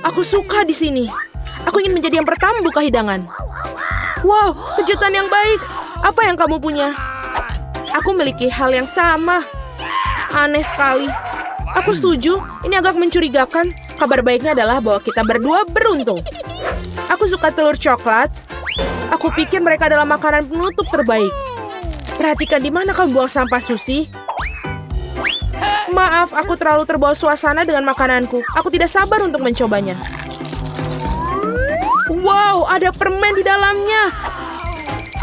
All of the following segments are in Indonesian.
Aku suka di sini. Aku ingin menjadi yang pertama buka hidangan. Wow, kejutan yang baik. Apa yang kamu punya? Aku memiliki hal yang sama. Aneh sekali. Aku setuju, ini agak mencurigakan. Kabar baiknya adalah bahwa kita berdua beruntung. Aku suka telur coklat. Aku pikir mereka adalah makanan penutup terbaik. Perhatikan di mana kamu buang sampah, Susie. Maaf, aku terlalu terbawa suasana dengan makananku. Aku tidak sabar untuk mencobanya. Wow, ada permen di dalamnya.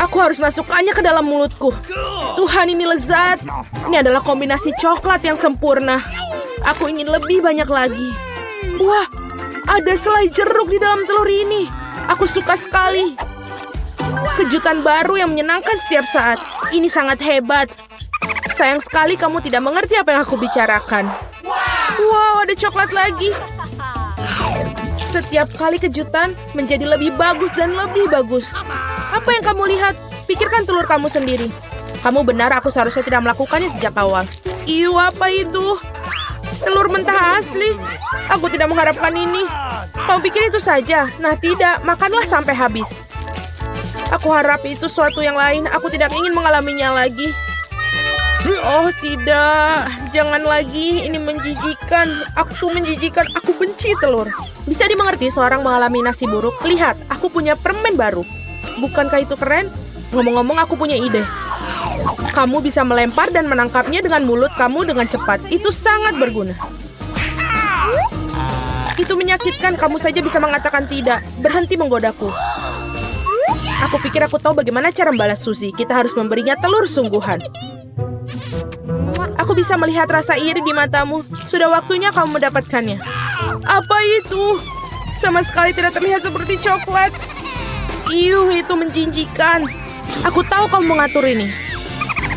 Aku harus masukkannya ke dalam mulutku. Tuhan, ini lezat. Ini adalah kombinasi coklat yang sempurna. Aku ingin lebih banyak lagi. Wah, ada selai jeruk di dalam telur ini. Aku suka sekali. Kejutan baru yang menyenangkan setiap saat. Ini sangat hebat. Sayang sekali kamu tidak mengerti apa yang aku bicarakan. Wow, ada coklat lagi. Setiap kali kejutan menjadi lebih bagus dan lebih bagus. Apa yang kamu lihat? Pikirkan telur kamu sendiri. Kamu benar, aku seharusnya tidak melakukannya sejak awal. Iu, apa itu? Telur mentah asli. Aku tidak mengharapkan ini. Kamu pikir itu saja? Nah, tidak. Makanlah sampai habis. Aku harap itu suatu yang lain. Aku tidak ingin mengalaminya lagi. Oh, tidak. Jangan lagi. Ini menjijikan. Aku menjijikan. Aku benci telur. Bisa dimengerti seorang mengalami nasi buruk. Lihat, aku punya permen baru. Bukankah itu keren? Ngomong-ngomong, aku punya ide. Kamu bisa melempar dan menangkapnya dengan mulut kamu dengan cepat. Itu sangat berguna. Itu menyakitkan. Kamu saja bisa mengatakan tidak. Berhenti menggodaku. Aku pikir aku tahu bagaimana cara membalas Susie. Kita harus memberinya telur sungguhan. Aku bisa melihat rasa iri di matamu. Sudah waktunya kamu mendapatkannya. Apa itu? Sama sekali tidak terlihat seperti coklat. Iuh, itu menjijikkan. Aku tahu kamu mengatur ini.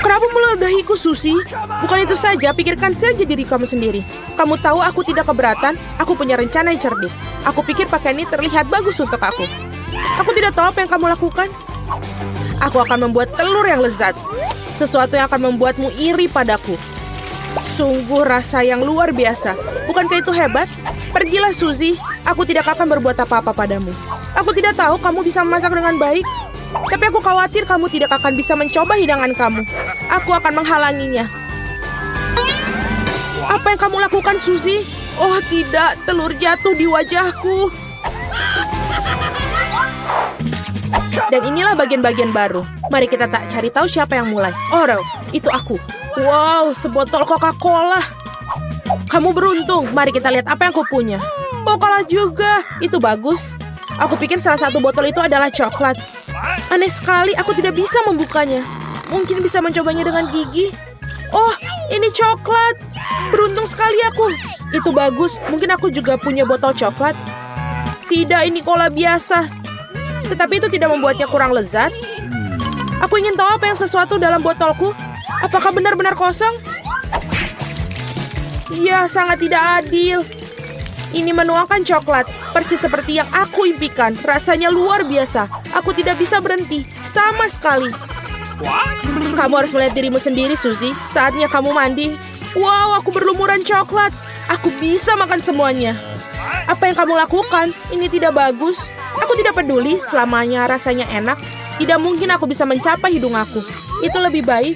Kenapa meludahiku, Susie? Bukan itu saja, pikirkan saja diri kamu sendiri. Kamu tahu aku tidak keberatan. Aku punya rencana yang cerdik. Aku pikir pakaian ini terlihat bagus untuk aku. Aku tidak tahu apa yang kamu lakukan. Aku akan membuat telur yang lezat. Sesuatu yang akan membuatmu iri padaku. Sungguh rasa yang luar biasa. Bukankah itu hebat? Pergilah, Susie. Aku tidak akan berbuat apa-apa padamu. Aku tidak tahu kamu bisa memasak dengan baik. Tapi aku khawatir kamu tidak akan bisa mencoba hidangan kamu. Aku akan menghalanginya. Apa yang kamu lakukan, Susie? Oh tidak, telur jatuh di wajahku. Dan inilah bagian-bagian baru. Mari kita tak cari tahu siapa yang mulai. Oh, itu aku. Wow, sebotol Coca-Cola. Kamu beruntung. Mari kita lihat apa yang aku punya. Oh, kalah juga. Itu bagus. Aku pikir salah satu botol itu adalah coklat. Aneh sekali, aku tidak bisa membukanya. Mungkin bisa mencobanya dengan gigi. Oh, ini coklat. Beruntung sekali aku. Itu bagus. Mungkin aku juga punya botol coklat. Tidak, ini cola biasa. Tetapi itu tidak membuatnya kurang lezat. Aku ingin tahu apa yang sesuatu dalam botolku. Apakah benar-benar kosong? Ya, sangat tidak adil. Ini menuangkan coklat, persis seperti yang aku impikan. Rasanya luar biasa. Aku tidak bisa berhenti, sama sekali. Kamu harus melihat dirimu sendiri, Susie. Saatnya kamu mandi. Wow, aku berlumuran coklat. Aku bisa makan semuanya. Apa yang kamu lakukan? Ini tidak bagus. Aku tidak peduli, selamanya rasanya enak. Tidak mungkin aku bisa mencapai hidung aku. Itu lebih baik.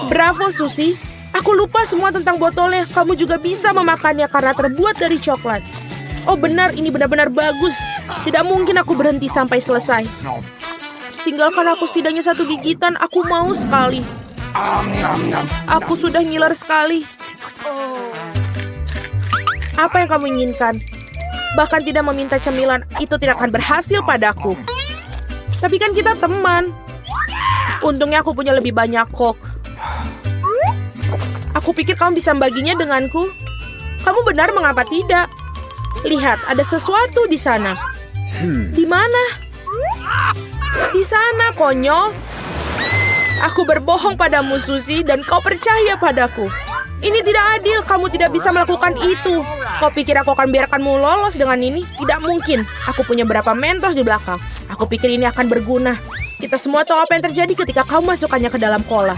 Bravo, Susie. Aku lupa semua tentang botolnya. Kamu juga bisa memakannya karena terbuat dari coklat. Oh benar, ini benar-benar bagus. Tidak mungkin aku berhenti sampai selesai. Tinggalkan aku setidaknya satu gigitan. Aku mau sekali. Aku sudah ngiler sekali. Apa yang kamu inginkan? Bahkan tidak meminta cemilan, itu tidak akan berhasil padaku. Tapi kan kita teman. Untungnya aku punya lebih banyak Coke. Aku pikir kamu bisa membaginya denganku. Kamu benar, mengapa tidak? Lihat, ada sesuatu di sana. Di mana? Di sana, konyol. Aku berbohong padamu, Susie, dan kau percaya padaku. Ini tidak adil, kamu tidak bisa melakukan itu. Kau pikir aku akan biarkanmu lolos dengan ini? Tidak mungkin. Aku punya berapa Mentos di belakang. Aku pikir ini akan berguna. Kita semua tahu apa yang terjadi ketika kamu masukkannya ke dalam cola.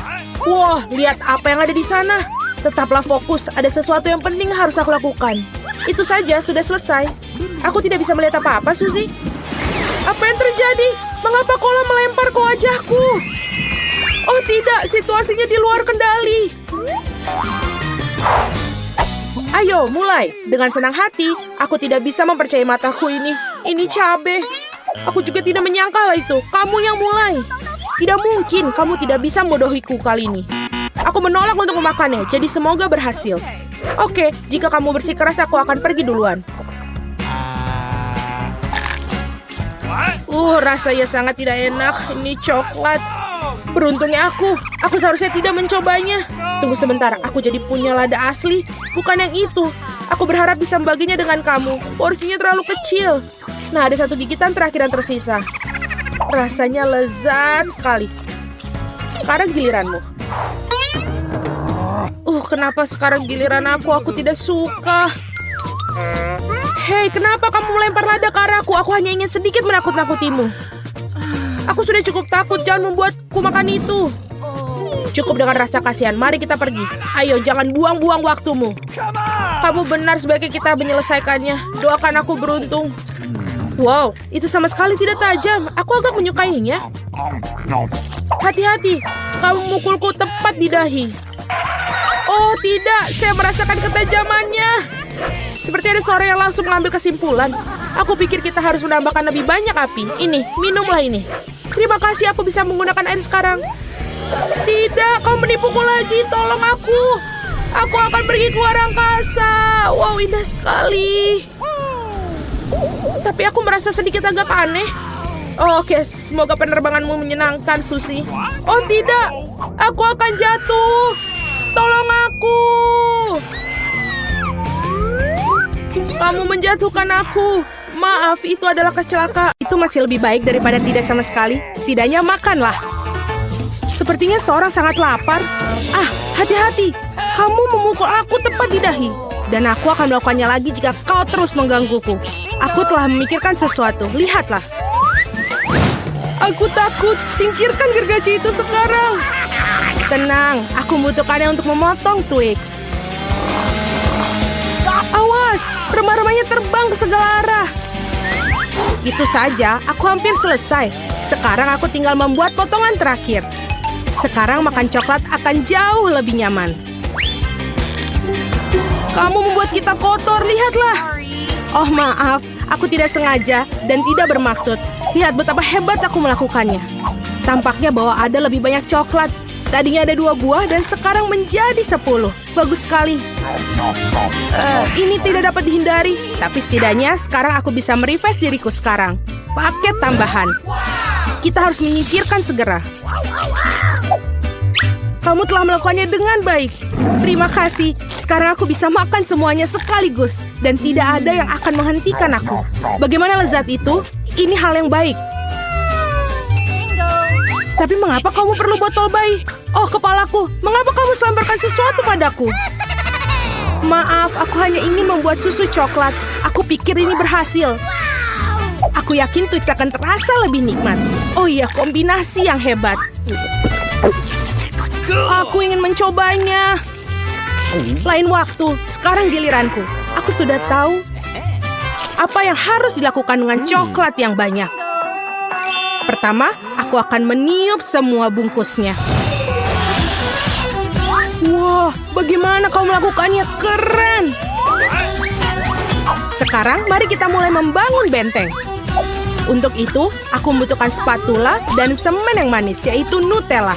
Wah, lihat apa yang ada di sana. Tetaplah fokus, ada sesuatu yang penting harus aku lakukan. Itu saja, sudah selesai. Aku tidak bisa melihat apa-apa, Suzy. Apa yang terjadi? Mengapa Kola melempar ke wajahku? Oh tidak, situasinya di luar kendali. Ayo, mulai. Dengan senang hati, aku tidak bisa mempercayai mataku ini. Ini cabe. Aku juga tidak menyangka hal itu. Kamu yang mulai. Tidak mungkin kamu tidak bisa membodohiku kali ini. Aku menolak untuk memakannya, jadi semoga berhasil. Oke, jika kamu bersikeras, aku akan pergi duluan. Rasanya sangat tidak enak. Ini coklat. Beruntungnya aku seharusnya tidak mencobanya. Tunggu sebentar, aku jadi punya lada asli. Bukan yang itu. Aku berharap bisa membaginya dengan kamu. Porsinya terlalu kecil. Nah, ada satu gigitan terakhir yang tersisa. Rasanya lezat sekali. Sekarang giliranmu. Kenapa sekarang giliran aku? Aku tidak suka. Hei, kenapa kamu melempar lada ke arahku? Aku hanya ingin sedikit menakut-nakutimu. Aku sudah cukup takut, jangan membuatku makan itu. Cukup dengan rasa kasihan, mari kita pergi. Ayo, jangan buang-buang waktumu. Kamu benar, sebaiknya kita menyelesaikannya. Doakan aku beruntung. Wow, itu sama sekali tidak tajam. Aku agak menyukainya. Hati-hati, kamu memukulku tepat di dahi. Oh tidak, saya merasakan ketajamannya. Seperti ada seorang yang langsung mengambil kesimpulan. Aku pikir kita harus menambahkan lebih banyak api. Ini, minumlah ini. Terima kasih, aku bisa menggunakan air sekarang. Tidak, kau menipuku lagi. Tolong aku. Aku akan pergi ke luar angkasa. Wow, indah sekali. Tapi aku merasa sedikit agak aneh. Oke, semoga penerbanganmu menyenangkan, Suzy. Oh tidak, aku akan jatuh. Tolong aku. Kamu menjatuhkan aku. Maaf, itu adalah kecelakaan. Itu masih lebih baik daripada tidak sama sekali. Setidaknya makanlah. Sepertinya seorang sangat lapar. Hati-hati. Kamu memukul aku tepat di dahi. Dan aku akan melakukannya lagi jika kau terus menggangguku. Aku telah memikirkan sesuatu. Lihatlah. Aku takut. Singkirkan gergaji itu sekarang. Tenang, aku membutuhkannya untuk memotong Twix. Awas, remah-remahnya terbang ke segala arah. Itu saja, aku hampir selesai. Sekarang aku tinggal membuat potongan terakhir. Sekarang makan coklat akan jauh lebih nyaman. Kamu membuat kita kotor, lihatlah. Oh maaf, aku tidak sengaja dan tidak bermaksud. Lihat betapa hebat aku melakukannya. Tampaknya bahwa ada lebih banyak coklat. Tadinya ada 2 buah dan sekarang menjadi 10. Bagus sekali. Ini tidak dapat dihindari. Tapi setidaknya sekarang aku bisa merefresh diriku sekarang. Paket tambahan. Kita harus menyingkirkan segera. Kamu telah melakukannya dengan baik. Terima kasih. Sekarang aku bisa makan semuanya sekaligus. Dan tidak ada yang akan menghentikan aku. Bagaimana lezat itu? Ini hal yang baik. Tapi mengapa kamu perlu botol bayi? Oh, kepalaku. Mengapa kamu selemparkan sesuatu padaku? Maaf, aku hanya ingin membuat susu coklat. Aku pikir ini berhasil. Aku yakin Twix akan terasa lebih nikmat. Oh iya, kombinasi yang hebat. Aku ingin mencobanya. Lain waktu, sekarang giliranku. Aku sudah tahu apa yang harus dilakukan dengan coklat yang banyak. Pertama, aku akan meniup semua bungkusnya. Wah, bagaimana kau melakukannya? Keren! Sekarang, mari kita mulai membangun benteng. Untuk itu, aku membutuhkan spatula dan semen yang manis, yaitu Nutella.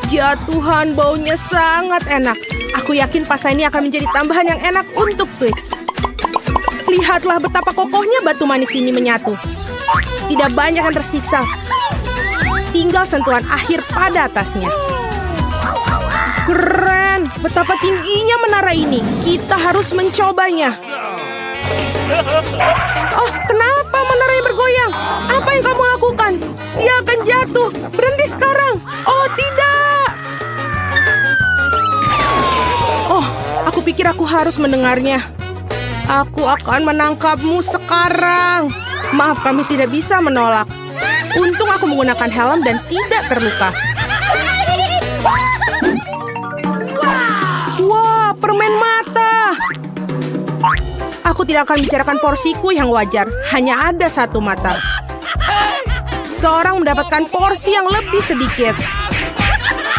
Ya Tuhan, baunya sangat enak. Aku yakin pasta ini akan menjadi tambahan yang enak untuk Twix. Lihatlah betapa kokohnya batu manis ini menyatu. Tidak banyak yang tersiksa. Tinggal sentuhan akhir pada atasnya. Keren! Betapa tingginya menara ini. Kita harus mencobanya. Oh, kenapa menaranya bergoyang? Apa yang kamu lakukan? Dia akan jatuh. Berhenti sekarang. Oh, tidak! Oh, aku pikir aku harus mendengarnya. Aku akan menangkapmu sekarang. Maaf, kami tidak bisa menolak. Untung aku menggunakan helm dan tidak terluka. Wah, permen mata. Aku tidak akan bicarakan porsiku yang wajar. Hanya ada satu mata. Seorang mendapatkan porsi yang lebih sedikit.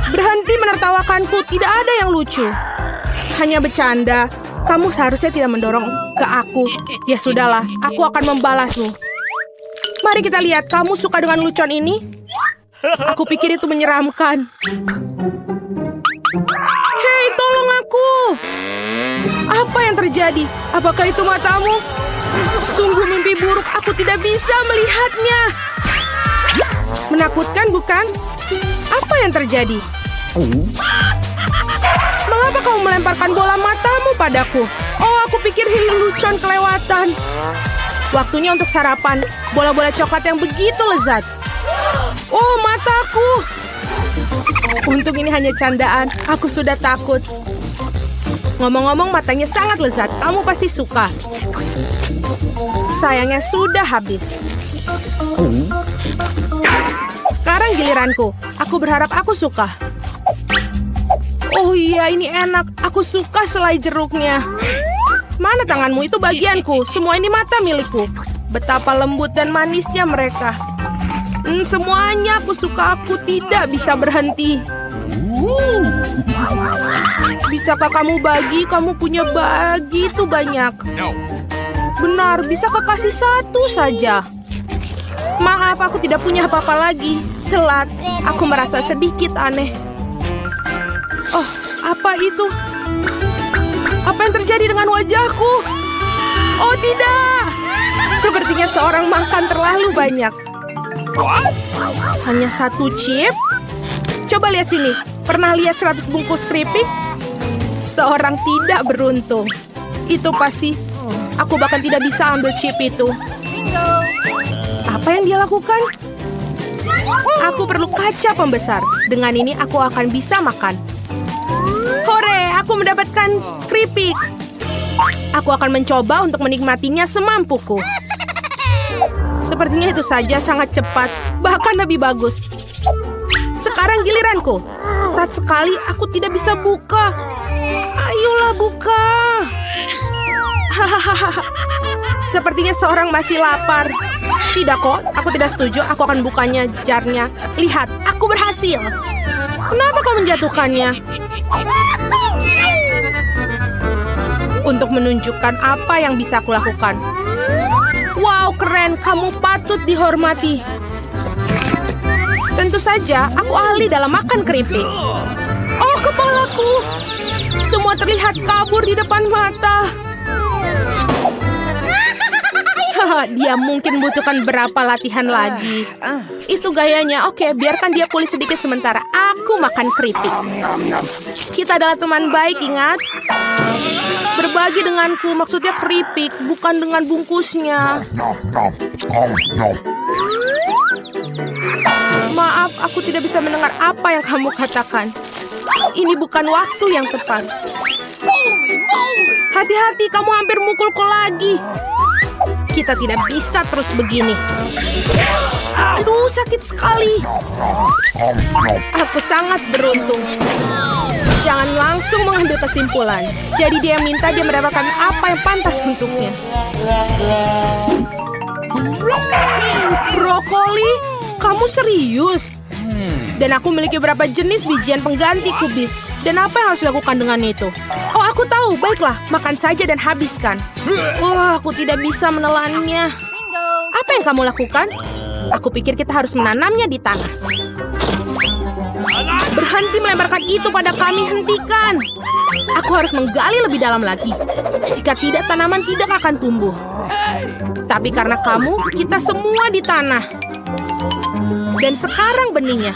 Berhenti menertawakanku, tidak ada yang lucu. Hanya bercanda. Kamu seharusnya tidak mendorong ke aku. Ya sudahlah, aku akan membalasmu. Mari kita lihat, kamu suka dengan lucuan ini? Aku pikir itu menyeramkan. Hei, tolong aku! Apa yang terjadi? Apakah itu matamu? Sungguh mimpi buruk, aku tidak bisa melihatnya. Menakutkan, bukan? Apa yang terjadi? Mengapa kamu melemparkan bola matamu padaku? Oh, aku pikir lelucon kelewatan. Waktunya untuk sarapan. Bola-bola coklat yang begitu lezat. Oh, mataku. Untung ini hanya candaan. Aku sudah takut. Ngomong-ngomong, matanya sangat lezat. Kamu pasti suka. Sayangnya sudah habis. Sekarang giliranku. Aku berharap aku suka. Oh iya, ini enak. Aku suka selai jeruknya. Mana tanganmu? Itu bagianku. Semua ini mata milikku. Betapa lembut dan manisnya mereka. Semuanya aku suka. Aku tidak bisa berhenti. Bisakah kamu bagi? Kamu punya begitu banyak. Benar, bisakah kasih satu saja? Maaf, aku tidak punya apa-apa lagi. Telat. Aku merasa sedikit aneh. Oh, apa itu? Apa yang terjadi dengan wajahku? Oh, tidak. Sepertinya seorang makan terlalu banyak. Hanya satu chip? Coba lihat sini. Pernah lihat 100 bungkus keripik? Seorang tidak beruntung. Itu pasti. Aku bahkan tidak bisa ambil chip itu. Apa yang dia lakukan? Aku perlu kaca pembesar. Dengan ini aku akan bisa makan. Hore, aku mendapatkan keripik. Aku akan mencoba untuk menikmatinya semampuku. Sepertinya itu saja sangat cepat. Bahkan lebih bagus. Sekarang giliranku. Ketat sekali, aku tidak bisa buka. Ayolah buka. Hahaha. Sepertinya seorang masih lapar. Tidak kok, aku tidak setuju. Aku akan bukanya jarnya. Lihat, aku berhasil. Kenapa kau menjatuhkannya? Untuk menunjukkan apa yang bisa aku lakukan. Wow, keren. Kamu patut dihormati. Tentu saja, aku ahli dalam makan keripik. Oh, kepalaku. Semua terlihat kabur di depan mata. Dia mungkin butuhkan berapa latihan lagi. Itu gayanya. Oke, biarkan dia pulih sedikit sementara. Aku makan keripik. Kita adalah teman baik, ingat? Berbagi denganku, maksudnya keripik, bukan dengan bungkusnya. Maaf, aku tidak bisa mendengar apa yang kamu katakan. Ini bukan waktu yang tepat. Hati-hati, kamu hampir mukulku lagi. Kita tidak bisa terus begini. Aduh, sakit sekali. Aku sangat beruntung. Jangan langsung mengambil kesimpulan. Jadi dia minta dia mendapatkan apa yang pantas untuknya. Brokoli? Kamu serius? Dan aku memiliki beberapa jenis bijian pengganti kubis. Dan apa yang harus dilakukan dengan itu? Oh, aku tahu. Baiklah, makan saja dan habiskan. Aku tidak bisa menelannya. Apa yang kamu lakukan? Aku pikir kita harus menanamnya di tanah. Berhenti melemparkan itu pada kami, hentikan. Aku harus menggali lebih dalam lagi. Jika tidak, tanaman tidak akan tumbuh. Tapi karena kamu, kita semua di tanah. Dan sekarang benihnya.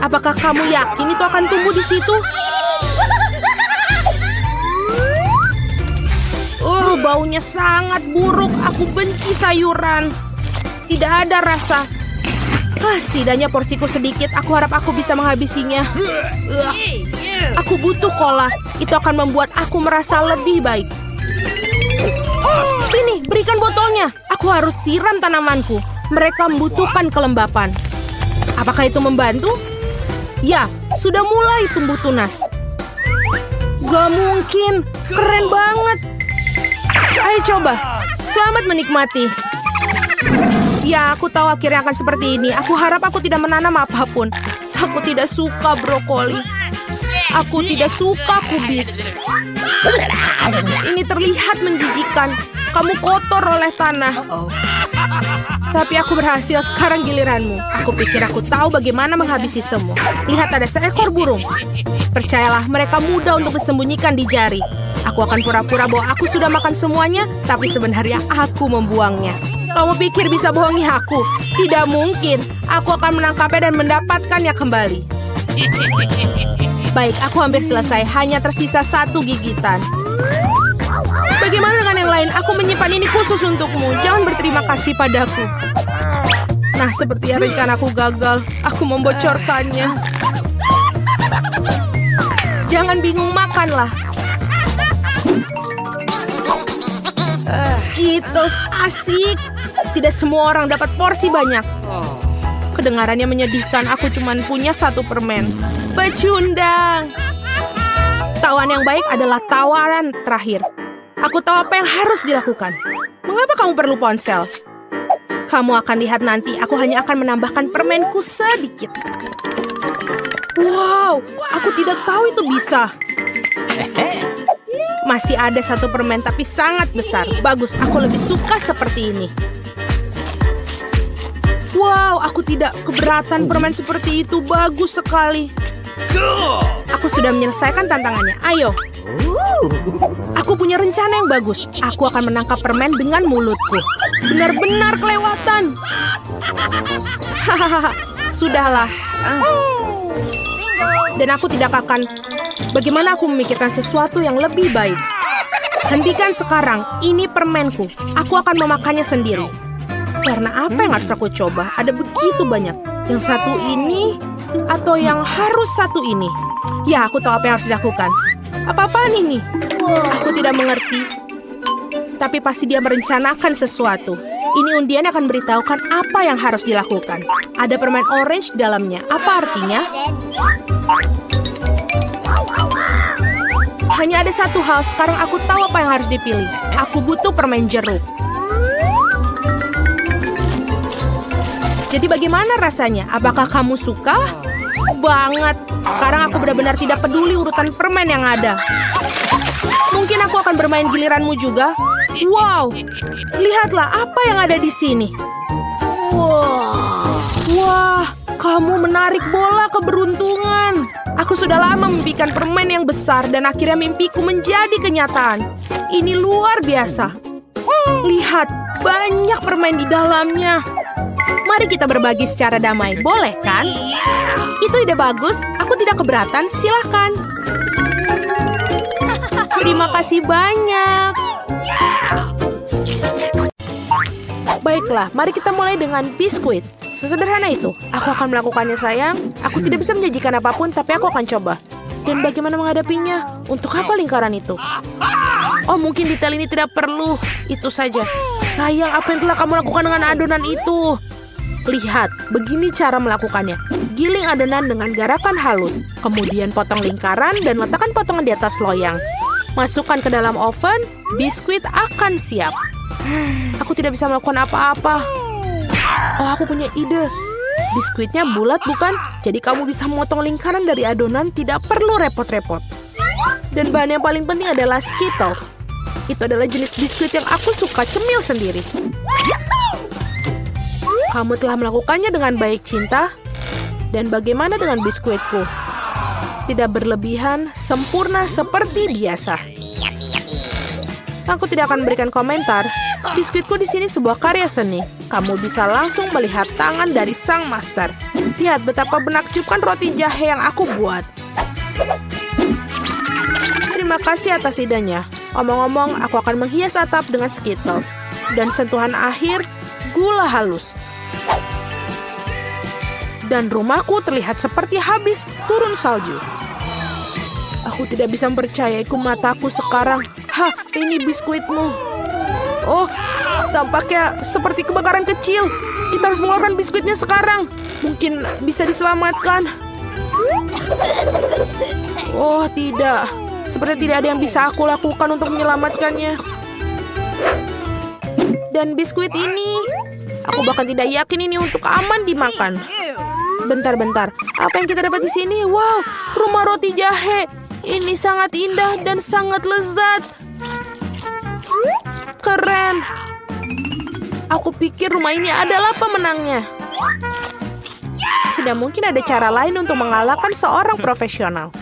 Apakah kamu yakin itu akan tumbuh di situ? Baunya sangat buruk. Aku benci sayuran. Tidak ada rasa. Setidaknya porsiku sedikit. Aku harap aku bisa menghabisinya. Aku butuh cola. Itu akan membuat aku merasa lebih baik. Sini, berikan botolnya. Aku harus siram tanamanku. Mereka membutuhkan kelembapan. Apakah itu membantu? Ya, sudah mulai tumbuh tunas. Gak mungkin, keren banget. Ayo coba, selamat menikmati. Ya, aku tahu akhirnya akan seperti ini. Aku harap aku tidak menanam apapun. Aku tidak suka brokoli. Aku tidak suka kubis. Ini terlihat menjijikan. Kamu kotor oleh tanah. Tapi aku berhasil, sekarang giliranmu. Aku pikir aku tahu bagaimana menghabisi semua. Lihat, ada seekor burung. Percayalah, mereka mudah untuk disembunyikan di jari. Aku akan pura-pura bahwa aku sudah makan semuanya, tapi sebenarnya aku membuangnya. Kamu pikir bisa bohongi aku? Tidak mungkin. Aku akan menangkapnya dan mendapatkannya kembali. Baik, aku hampir selesai. Hanya tersisa 1 gigitan. Bagaimana dengan yang lain? Aku menyimpan ini khusus untukmu. Jangan berterima kasih padaku. Nah, sepertinya rencanaku gagal. Aku membocorkannya. Jangan bingung, makanlah. Skittles asik. Tidak semua orang dapat porsi banyak. Kedengarannya menyedihkan. Aku cuma punya 1 permen. Pecundang. Tawaran yang baik adalah tawaran terakhir. Aku tahu apa yang harus dilakukan. Mengapa kamu perlu ponsel? Kamu akan lihat nanti. Aku hanya akan menambahkan permenku sedikit. Wow, aku tidak tahu itu bisa. Masih ada 1 permen, tapi sangat besar. Bagus, aku lebih suka seperti ini. Wow, aku tidak keberatan permen seperti itu. Bagus sekali. Aku sudah menyelesaikan tantangannya. Ayo. Aku punya rencana yang bagus. Aku akan menangkap permen dengan mulutku. Benar-benar kelewatan. Hahaha, sudahlah. Dan aku tidak akan... Bagaimana aku memikirkan sesuatu yang lebih baik? Hentikan sekarang. Ini permenku. Aku akan memakannya sendiri. Karena apa yang harus aku coba? Ada begitu banyak. Yang 1 ini atau yang harus 1 ini? Ya, aku tahu apa yang harus dilakukan. Apa-apaan ini? Aku tidak mengerti. Tapi pasti dia merencanakan sesuatu. Ini undian akan beritahukan apa yang harus dilakukan. Ada permen orange di dalamnya. Apa artinya? Hanya ada 1 hal. Sekarang aku tahu apa yang harus dipilih. Aku butuh permen jeruk. Jadi bagaimana rasanya? Apakah kamu suka? Banget. Sekarang aku benar-benar tidak peduli urutan permen yang ada. Mungkin aku akan bermain giliranmu juga. Wow. Lihatlah apa yang ada di sini. Wah, kamu menarik bola keberuntungan. Aku sudah lama memimpikan permen yang besar dan akhirnya mimpiku menjadi kenyataan. Ini luar biasa. Lihat, banyak permen di dalamnya. Mari kita berbagi secara damai, boleh kan? Itu ide bagus, aku tidak keberatan, silakan. Terima kasih banyak. Baiklah, mari kita mulai dengan biskuit. Sesederhana itu, aku akan melakukannya sayang. Aku tidak bisa menjanjikan apapun, tapi aku akan coba. Dan bagaimana menghadapinya? Untuk apa lingkaran itu? Oh, mungkin detail ini tidak perlu. Itu saja. Sayang, apa yang telah kamu lakukan dengan adonan itu? Lihat, begini cara melakukannya. Giling adonan dengan garakan halus. Kemudian potong lingkaran dan letakkan potongan di atas loyang. Masukkan ke dalam oven, biskuit akan siap. Aku tidak bisa melakukan apa-apa. Oh, aku punya ide. Biskuitnya bulat bukan? Jadi kamu bisa memotong lingkaran dari adonan, tidak perlu repot-repot. Dan bahan yang paling penting adalah Skittles. Itu adalah jenis biskuit yang aku suka cemil sendiri. Kamu telah melakukannya dengan baik, Cinta. Dan bagaimana dengan biskuitku? Tidak berlebihan, sempurna seperti biasa. Aku tidak akan memberikan komentar. Biskuitku di sini sebuah karya seni. Kamu bisa langsung melihat tangan dari sang master. Lihat betapa menakjubkan roti jahe yang aku buat. Terima kasih atas idenya. Omong-omong, aku akan menghias atap dengan Skittles. Dan sentuhan akhir, gula halus. Dan rumahku terlihat seperti habis turun salju. Aku tidak bisa mempercayaiku mataku sekarang. Hah, ini biskuitmu. Oh, tampaknya seperti kebakaran kecil. Kita harus mengeluarkan biskuitnya sekarang. Mungkin bisa diselamatkan. Oh, tidak. Seperti tidak ada yang bisa aku lakukan untuk menyelamatkannya. Dan biskuit ini, aku bahkan tidak yakin ini untuk aman dimakan. Bentar-bentar, apa yang kita dapat di sini? Wow, rumah roti jahe. Ini sangat indah dan sangat lezat. Keren. Aku pikir rumah ini adalah pemenangnya. Tidak mungkin ada cara lain untuk mengalahkan seorang profesional.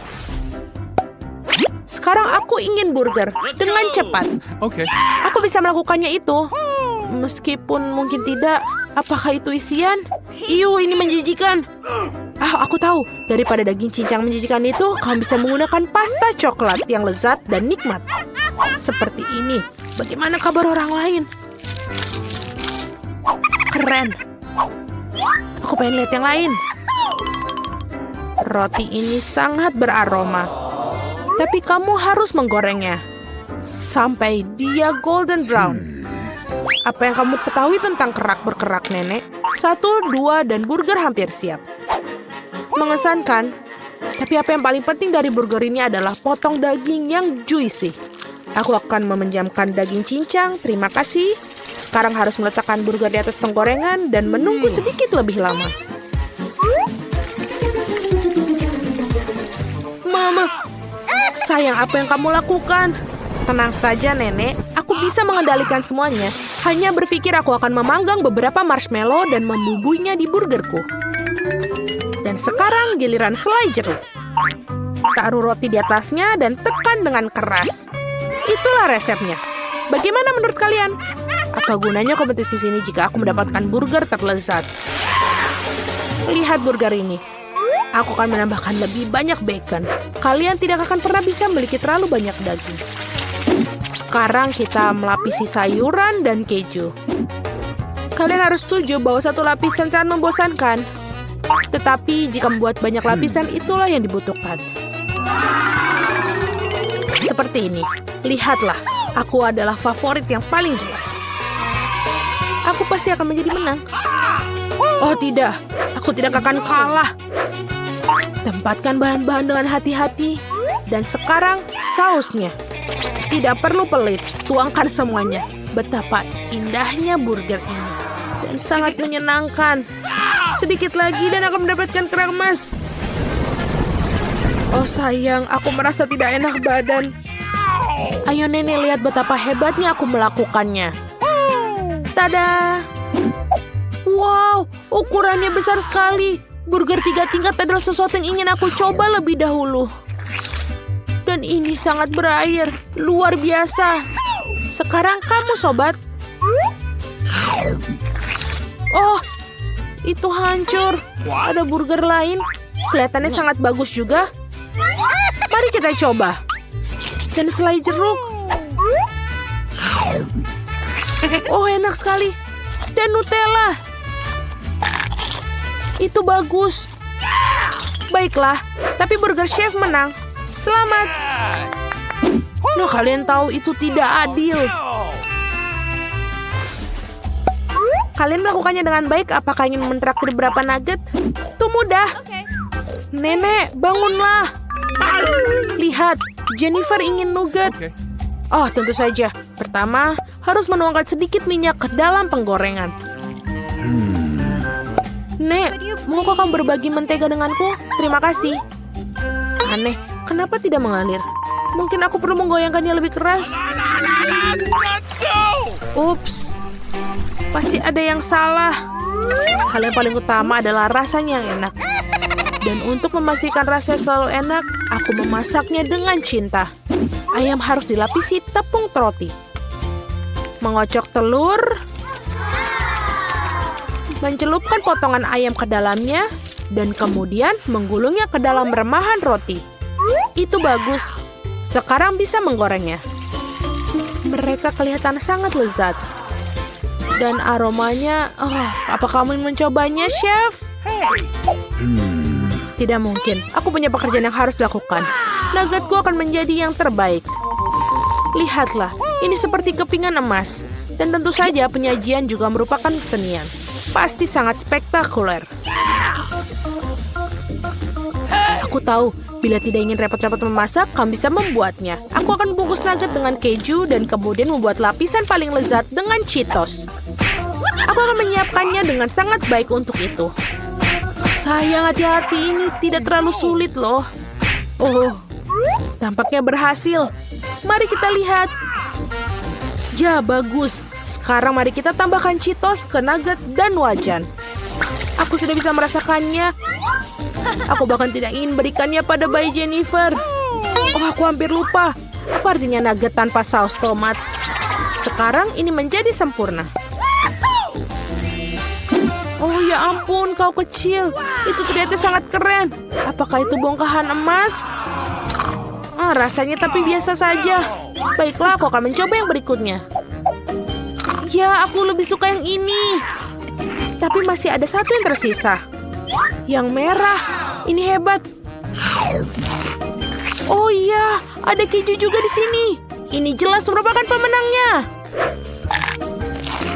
Sekarang aku ingin burger dengan cepat. Okay. Aku bisa melakukannya itu. Meskipun mungkin tidak. Apakah itu isian? Ini menjijikan. Aku tahu. Daripada daging cincang menjijikan itu, kamu bisa menggunakan pasta coklat yang lezat dan nikmat. Seperti ini. Bagaimana kabar orang lain? Keren. Aku pengen lihat yang lain. Roti ini sangat beraroma. Tapi kamu harus menggorengnya sampai dia golden brown. Apa yang kamu ketahui tentang kerak berkerak, Nenek? 1, 2, dan burger hampir siap. Mengesankan. Tapi apa yang paling penting dari burger ini adalah potong daging yang juicy. Aku akan memejamkan daging cincang. Terima kasih. Sekarang harus meletakkan burger di atas penggorengan dan menunggu sedikit lebih lama. Mama, sayang, apa yang kamu lakukan? Tenang saja, Nenek. Aku bisa mengendalikan semuanya. Hanya berpikir aku akan memanggang beberapa marshmallow dan membubuinya di burgerku. Dan sekarang giliran selai jeruk. Taruh roti di atasnya dan tekan dengan keras. Itulah resepnya. Bagaimana menurut kalian? Apa gunanya kompetisi sini jika aku mendapatkan burger terlezat? Lihat burger ini. Aku akan menambahkan lebih banyak bacon. Kalian tidak akan pernah bisa memiliki terlalu banyak daging. Sekarang kita melapisi sayuran dan keju. Kalian harus setuju bahwa satu lapisan sangat membosankan. Tetapi jika membuat banyak lapisan, itulah yang dibutuhkan. Seperti ini. Lihatlah, aku adalah favorit yang paling jelas. Aku pasti akan menjadi menang. Oh tidak, aku tidak akan kalah. Tempatkan bahan-bahan dengan hati-hati. Dan sekarang sausnya. Tidak perlu pelit, tuangkan semuanya. Betapa indahnya burger ini. Dan sangat menyenangkan. Sedikit lagi dan akan mendapatkan kerang emas. Oh sayang, aku merasa tidak enak badan. Ayo Nenek, lihat betapa hebatnya aku melakukannya. Tada! Wow, ukurannya besar sekali. Burger 3 tingkat adalah sesuatu yang ingin aku coba lebih dahulu. Dan ini sangat berair, luar biasa. Sekarang kamu, sobat. Oh, itu hancur. Ada burger lain. Kelihatannya sangat bagus juga. Mari kita coba. Dan selai jeruk. Oh, enak sekali. Dan Nutella. Itu bagus. Baiklah, tapi burger chef menang. Selamat. Nah, kalian tahu itu tidak adil. Kalian melakukannya dengan baik. Apakah ingin mentraktir berapa nugget? Itu mudah. Nenek, bangunlah. Lihat, Jennifer ingin nugget. Oh, tentu saja. Pertama, harus menuangkan sedikit minyak ke dalam penggorengan. Nek, maukah kamu berbagi mentega denganku? Terima kasih. Aneh, kenapa tidak mengalir? Mungkin aku perlu menggoyangkannya lebih keras. Ups, pasti ada yang salah. Hal yang paling utama adalah rasanya yang enak. Dan untuk memastikan rasanya selalu enak, aku memasaknya dengan cinta. Ayam harus dilapisi tepung roti. Mengocok telur. Mencelupkan potongan ayam ke dalamnya. Dan kemudian menggulungnya ke dalam remahan roti. Itu bagus. Sekarang bisa menggorengnya. Mereka kelihatan sangat lezat. Dan aromanya, apa kamu ingin mencobanya, Chef? Tidak mungkin. Aku punya pekerjaan yang harus dilakukan. Nuggetku akan menjadi yang terbaik. Lihatlah, ini seperti kepingan emas. Dan tentu saja penyajian juga merupakan kesenian. Pasti sangat spektakuler. Aku tahu, Bila tidak ingin repot-repot memasak, kamu bisa membuatnya. Aku akan bungkus nugget dengan keju dan kemudian membuat lapisan paling lezat dengan Cheetos. Aku akan menyiapkannya dengan sangat baik untuk itu. Sayang, hati-hati, ini tidak terlalu sulit loh. Oh, tampaknya berhasil. Mari kita lihat. Ya, bagus. Sekarang mari kita tambahkan Cheetos ke nugget dan wajan. Aku sudah bisa merasakannya. Aku bahkan tidak ingin berikannya pada bayi Jennifer. Oh, aku hampir lupa. Apa artinya nugget tanpa saus tomat? Sekarang ini menjadi sempurna. Oh ya ampun, kau kecil. Itu ternyata sangat keren. Apakah itu bongkahan emas? Rasanya tapi biasa saja. Baiklah, aku akan mencoba yang berikutnya. Ya, aku lebih suka yang ini. Tapi masih ada satu yang tersisa. Yang merah. Ini hebat. Oh iya, ada keju juga di sini. Ini jelas merupakan pemenangnya.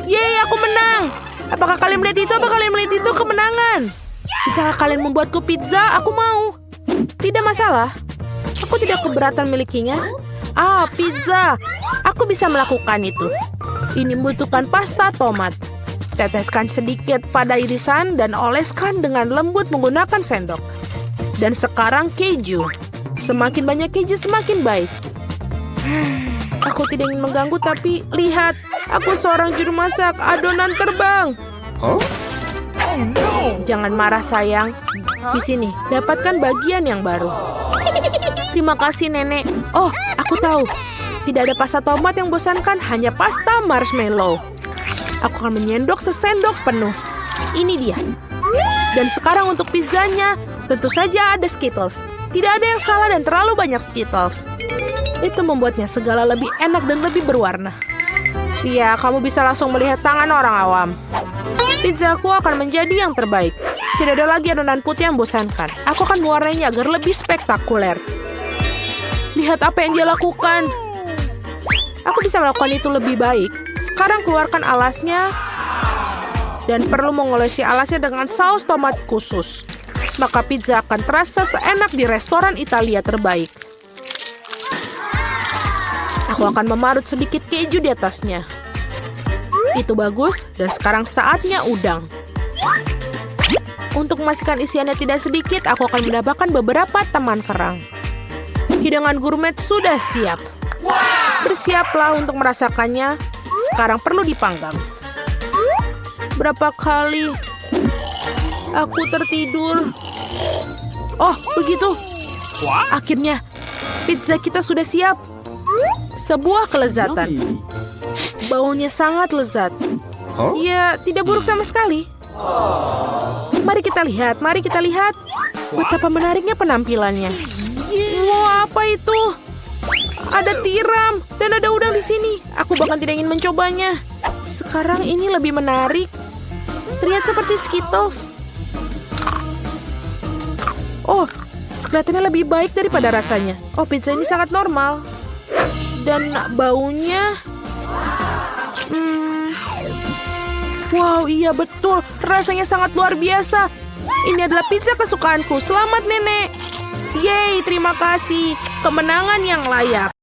Yeay, aku menang. Apakah kalian melihat itu? Apakah kalian melihat itu kemenangan? Bisakah kalian membuatku pizza? Aku mau. Tidak masalah. Aku tidak keberatan milikinya. Pizza. Aku bisa melakukan itu. Ini membutuhkan pasta tomat. Teteskan sedikit pada irisan dan oleskan dengan lembut menggunakan sendok. Dan sekarang keju. Semakin banyak keju semakin baik. Aku tidak ingin mengganggu tapi lihat. Aku seorang juru masak. Adonan terbang. Huh? Oh no! Jangan marah sayang. Di sini, dapatkan bagian yang baru. Terima kasih nenek. Oh, aku tahu. Tidak ada pasta tomat yang bosankan, hanya pasta marshmallow. Aku akan menyendok sesendok penuh. Ini dia. Dan sekarang untuk pizzanya, tentu saja ada Skittles. Tidak ada yang salah dan terlalu banyak Skittles. Itu membuatnya segala lebih enak dan lebih berwarna. Ya, kamu bisa langsung melihat tangan orang awam. Pizzaku akan menjadi yang terbaik. Tidak ada lagi adonan putih yang bosankan. Aku akan mewarnainya agar lebih spektakuler. Lihat apa yang dia lakukan. Aku bisa melakukan itu lebih baik. Sekarang keluarkan alasnya. Dan perlu mengolesi alasnya dengan saus tomat khusus. Maka pizza akan terasa seenak di restoran Italia terbaik. Aku akan memarut sedikit keju di atasnya. Itu bagus, dan sekarang saatnya udang. Untuk memastikan isiannya tidak sedikit, aku akan menambahkan beberapa teman kerang. Hidangan gourmet sudah siap. Bersiaplah untuk merasakannya. Sekarang perlu dipanggang. Berapa kali aku tertidur? Oh, begitu. Akhirnya, pizza kita sudah siap. Sebuah kelezatan. Baunya sangat lezat. Ya, tidak buruk sama sekali. Mari kita lihat, mari kita lihat. Betapa menariknya penampilannya. Wow, apa itu? Ada tiram dan ada udang di sini. Aku bahkan tidak ingin mencobanya. Sekarang ini lebih menarik. Terlihat seperti Skittles. Oh, kelihatannya lebih baik daripada rasanya. Oh, pizza ini sangat normal. Dan baunya... Wow, iya betul. Rasanya sangat luar biasa. Ini adalah pizza kesukaanku. Selamat, Nenek. Yeay, terima kasih. Kemenangan yang layak.